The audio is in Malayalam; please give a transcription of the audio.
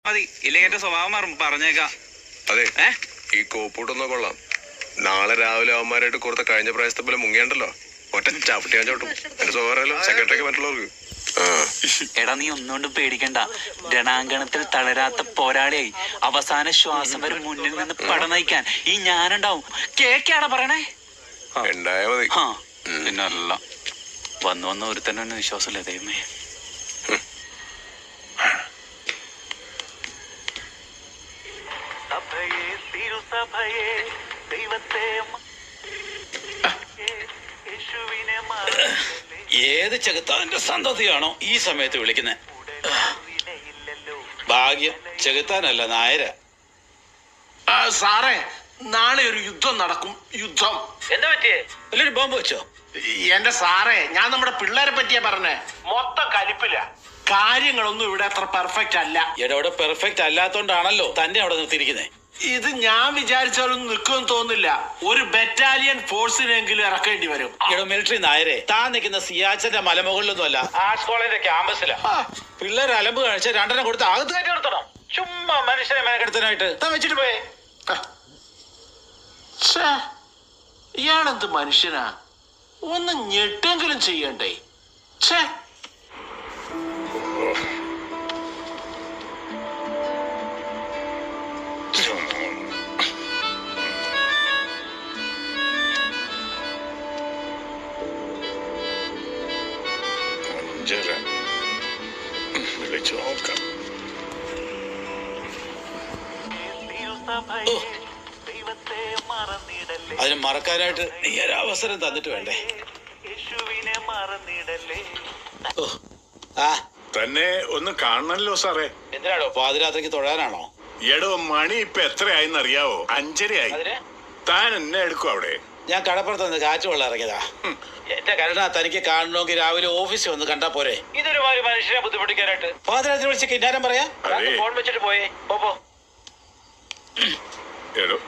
മതി, ഇല്ലെങ്കിൽ എന്റെ സ്വഭാവം മാറും, പറഞ്ഞേക്കാം. അതെ, ഈ കോപ്പൂട്ടൊന്നും കൊള്ളാം. നാളെ രാവിലെ അവന്മാരായിട്ട് കൊടുത്ത കഴിഞ്ഞ പ്രാവശ്യത്തെ പോലെ മുങ്ങിയണ്ടല്ലോ, ഒറ്റ ചവിട്ടിയാൻ ചോട്ടും. എന്റെ സ്വഭാവമല്ലോ സെക്രട്ടറിക്ക് മറ്റുള്ളവർക്ക്. എടാ, നീ ഒന്നുകൊണ്ടും പേടിക്കണ്ട. രണാങ്കണത്തിൽ തളരാത്ത പോരാളിയായി അവസാന ശ്വാസം വരെ മുന്നിൽ നിന്ന് പടനയിക്കാൻ ഈ ഞാനുണ്ടാവും. കേക്കാണ് പറയണേ. ഉണ്ടായാ മതി. പിന്നല്ല, വന്നു വന്ന ഒരുത്തന്നെ വിശ്വാസമില്ല ദൈവമേ. ഏത് ചെകുത്താന്റെ സന്തതിയാണോ ഈ സമയത്ത് വിളിക്കുന്നത്? ഭാഗ്യം ചെകുത്താനല്ല, നായര. സാറേ, നാളെ ഒരു യുദ്ധം നടക്കും. യുദ്ധം. എന്താ പറ്റിയേ? എല്ലാരും ബോംബ് വെച്ചോ? എന്റെ സാറേ, ഞാൻ നമ്മുടെ പിള്ളേരെ പറ്റിയാ പറഞ്ഞേ. മൊത്തം കലിപ്പില്ല. കാര്യങ്ങളൊന്നും ഇവിടെ അത്ര പെർഫെക്റ്റ് അല്ല. ഇവിടെ പെർഫെക്റ്റ് അല്ലാത്തോണ്ടാണല്ലോ തന്നെ അവിടെ നിർത്തിയിരിക്കുന്നത്. ഇത് ഞാൻ വിചാരിച്ചാലൊന്നും നിൽക്കുമെന്ന് തോന്നില്ല. ഒരു ബറ്റാലിയൻ ഫോഴ്സിനെങ്കിലും ഇറക്കേണ്ടി വരും. ഇവിടെ മിലിറ്ററി നായരെ, താൻ നിൽക്കുന്ന സിയാച്ചിന്റെ മലമുകളിലൊന്നും അല്ല, ആർട്സ് കോളേജിന്റെ ക്യാമ്പസിലാ. പിള്ളേർ അലമ്പ് കാണിച്ച രണ്ടെണ്ണം കൊടുത്ത് അകത്ത് കയറ്റി നിർത്തണം. ചുമ്മാ മനുഷ്യനെ മെനക്കെടുത്താനായിട്ട് താൻ വെച്ചിട്ട് പോയേ. ഇയാളെന്ത് മനുഷ്യനാ? ഒന്ന് ഞെട്ടെങ്കിലും ചെയ്യണ്ടേ? ഛേ, വിളിച്ചു നോക്കാം. അതിന് മറക്കാനായിട്ട് നീ ഒരു അവസരം തന്നിട്ട് വേണ്ടേ? തന്നെ ഒന്ന് കാണണല്ലോ സാറേ. എന്തിനാണോ? പാതിരാത്രിക്ക് തൊഴാനാണോ? എടോ, മണി ഇപ്പൊ എത്രയായിന്നറിയാവോ? 5:30 താൻ എന്നെ എടുക്കും അവിടെ? ഞാൻ കടപ്പുറത്ത് നിന്ന് കാറ്റ് വെള്ളം ഇറങ്ങിയതാ. എന്റെ കരുണ, തനിക്ക് കാണണമെങ്കിൽ രാവിലെ ഓഫീസിൽ വന്ന് കണ്ടാ പോരെ? ഇതൊരു മനുഷ്യനെ ബുദ്ധിമുട്ടിക്കാനായിട്ട് പാതിരാത്രി വിളിച്ച് കിന്നാരം പറയാ. ഫോൺ വെച്ചിട്ട് പോയേ. പോ. എടോ